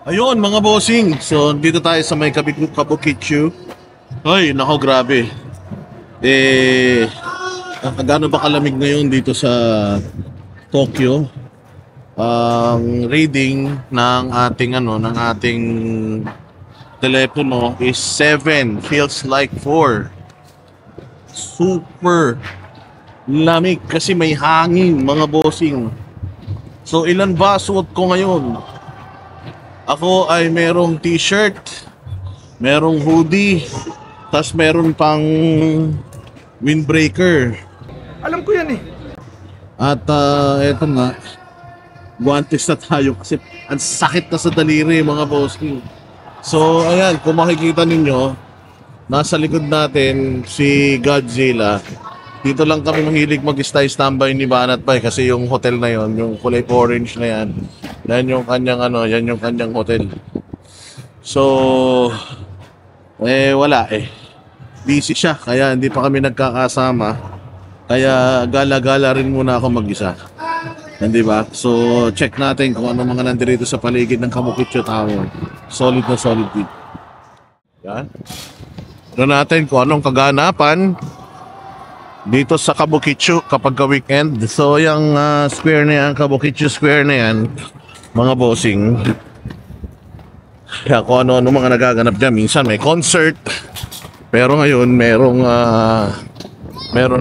Ayun mga bossing, so dito tayo sa may Kabukicho. Ay, nako grabe. Eh, gaano ba kalamig ngayon dito sa Tokyo? Ang reading ng ating telepono is 7, feels like 4. Super lamig kasi may hangin mga bossing. So ilan ba suot ko ngayon? Ako ay merong t-shirt, merong hoodie, tas meron pang windbreaker. Alam ko yan eh. At eto nga, guantes na tayo kasi ang sakit na sa daliri mga bossing. So ayan, kung makikita ninyo, nasa likod natin si Godzilla. Dito lang kami mahilig mag-standby ni Banat Bay kasi yung hotel na yon, yung kulay orange na yan, yan yung kanyang hotel. So, wala eh. Busy siya, kaya hindi pa kami nagkakasama. Kaya gala-gala rin muna ako mag-isa. Hindi ba? So, check natin kung ano mga nandito sa paligid ng Kabukicho Tower. Solid na solid dito. Yan. Ano natin kung anong kaganapan dito sa Kabukicho kapag weekend. So yung square na yan, Kabukicho Square na yan, mga bossing. Kaya kung ano mga nagaganap dyan. Minsan may concert, pero ngayon merong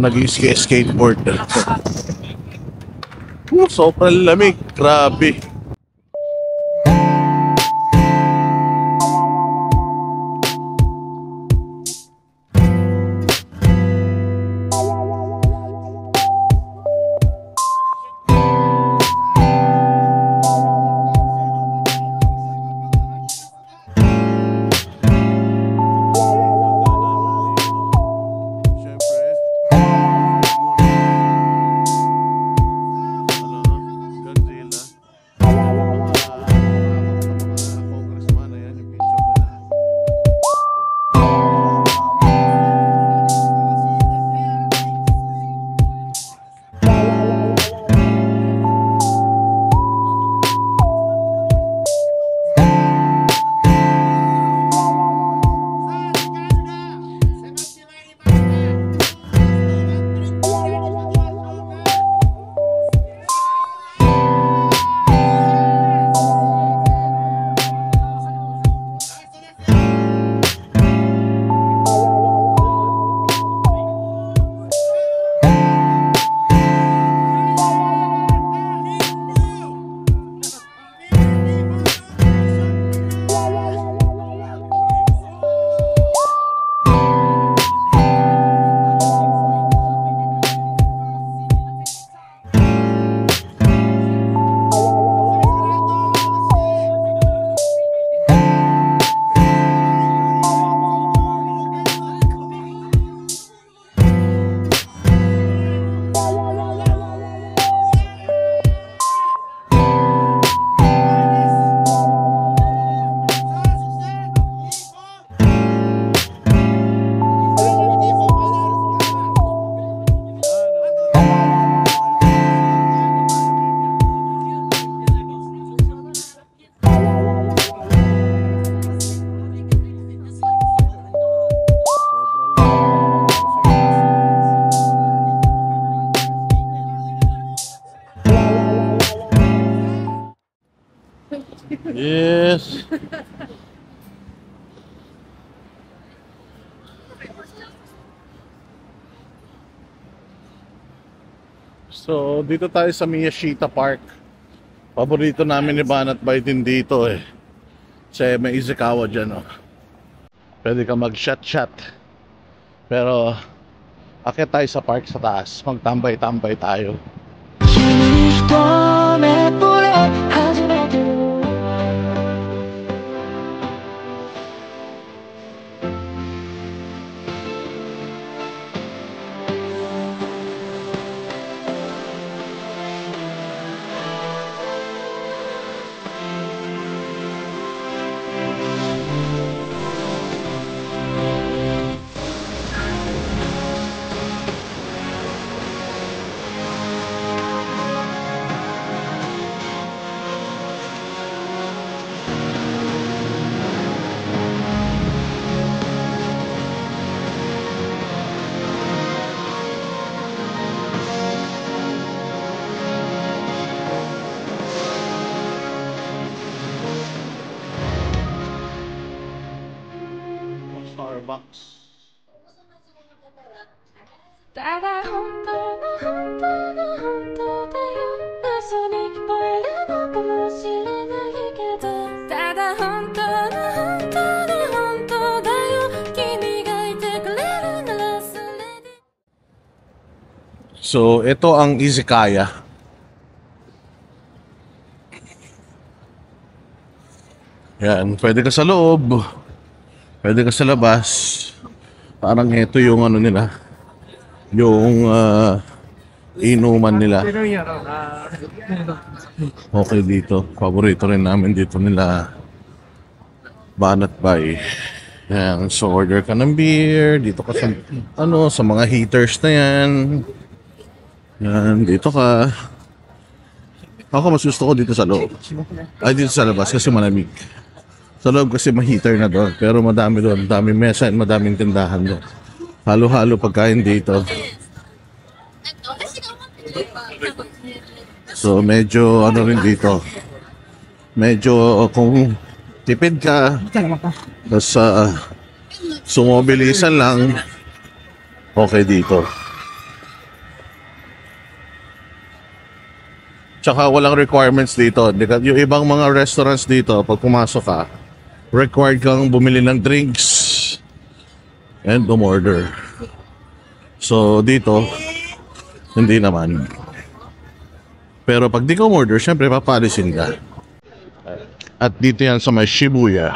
nag-skateboard. Sobrang lamig, grabe. Yes. So, dito tayo sa Miyashita Park. Paborito namin ni Banat Bay din dito eh. Kasi may Izakawa dyan oh. Pwede ka mag-shot-shot. Pero, akit tayo sa park sa taas. Magtambay-tambay tayo. Starbucks. ただ本当の本当の本当だよ嘘に聞こえるのかもしれないけどただ本当の本当の本当だよ君がいてくれるならそれで So, ito ang izakaya. Yan, pwede ka sa loob, pwede ka sa labas. Parang ito yung ano nila, yung inuman nila. Okay dito, paborito rin namin dito nila Banat Bay. Yan, so order ka ng beer, dito ka sa, ano, sa mga heaters na yan. Yan, dito ka. Ako mas gusto ko dito sa loob. Ay, dito sa labas kasi malamig. Sa loob kasi ma-heater na doon. Pero madami doon. Madaming mesa at madaming tindahan doon. Halo-halo pagkain dito. So medyo ano rin dito. Medyo kung tipid ka, tapos sumobilisan lang, okay dito. Tsaka walang requirements dito. Yung ibang mga restaurants dito, pag pumasok ka, required kang bumili ng drinks and umorder. So dito, hindi naman. Pero pag di ka umorder, syempre papalisin ka. At dito yan sa may Shibuya.